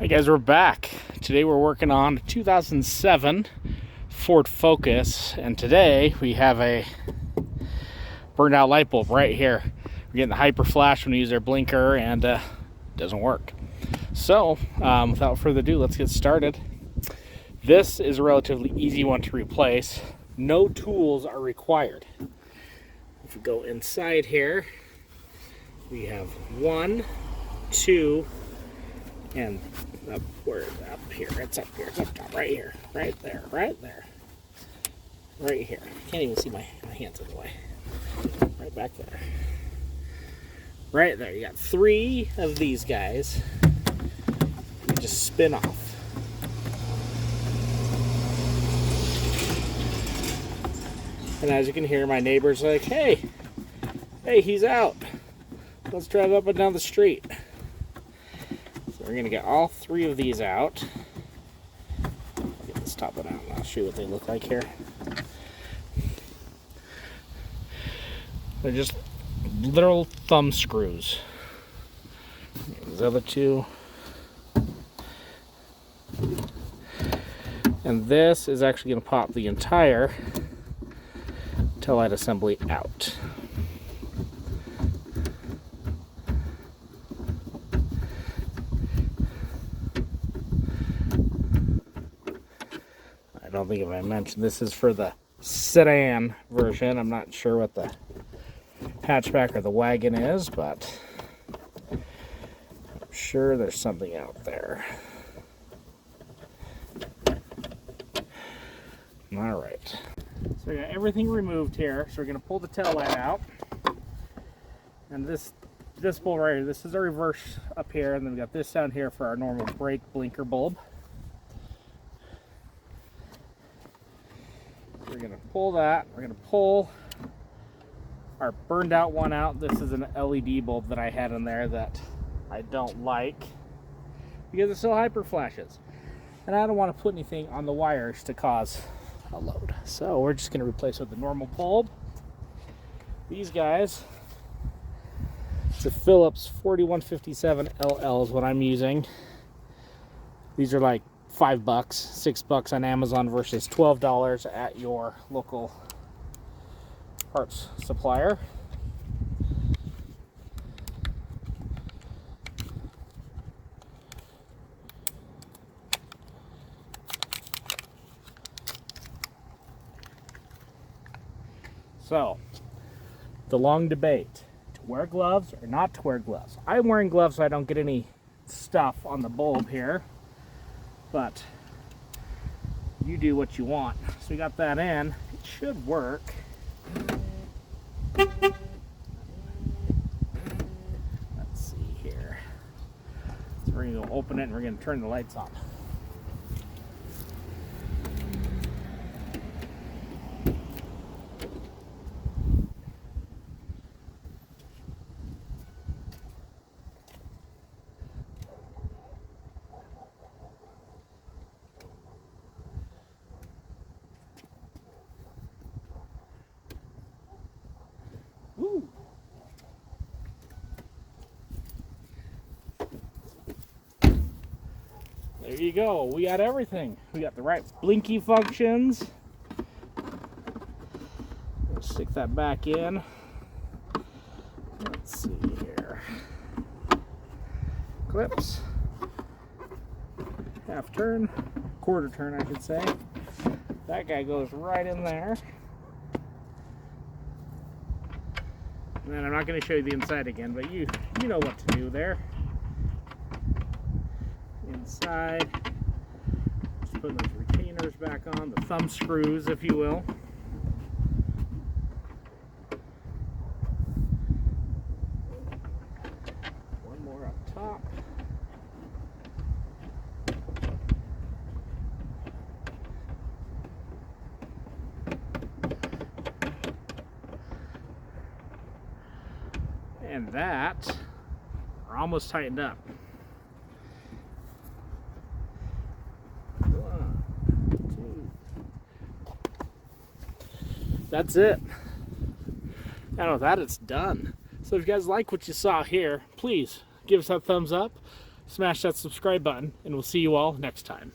Hey guys, we're back. Today we're working on a 2007 Ford Focus, and today we have a burned out light bulb right here. We're getting the hyper flash when we use our blinker, and it doesn't work. So without further ado, let's get started. This is a relatively easy one to replace. No tools are required. If we go inside here, we have 1, 2, and up where up here, it's up here, it's up top, right here, right there, right there, right here. Can't even see my hands in the way. Right back there. Right there. You got 3 of these guys. You just spin off. And as you can hear, my neighbor's like, hey, he's out. Let's drive up and down the street. We're going to get all 3 of these out. Get this top one out and I'll show you what they look like here. They're just literal thumb screws. These other 2. And this is actually going to pop the entire tail light assembly out. I don't think if I mentioned this is for the sedan version. I'm not sure what the hatchback or the wagon is, but I'm sure there's something out there. All right. So we got everything removed here. So we're going to pull the tail light out. And this bulb right here, this is a reverse up here, and then we got this down here for our normal brake blinker bulb. We're going to pull that. We're going to pull our burned out one out. This is an LED bulb that I had in there that I don't like because it still hyper flashes. And I don't want to put anything on the wires to cause a load. So we're just going to replace it with the normal bulb. These guys, it's a Phillips 4157 LL is what I'm using. These are like $5, $6 on Amazon versus $12 at your local parts supplier. So, the long debate, to wear gloves or not to wear gloves. I'm wearing gloves so I don't get any stuff on the bulb here. But you do what you want. So we got that in. It should work. Let's see here. So we're going to go open it and we're going to turn the lights on. Woo. There you go. We got everything. We got the right blinky functions. Let's stick that back in. Let's see here. Clips. Half turn. Quarter turn, I should say. That guy goes right in there. And I'm not going to show you the inside again, but you know what to do there. Inside, just putting those retainers back on, the thumb screws, if you will. One more up top. And that are almost tightened up. 1, 2. That's it. And with that, it's done. So if you guys like what you saw here, please give us a thumbs up. smash that subscribe button, and we'll see you all next time.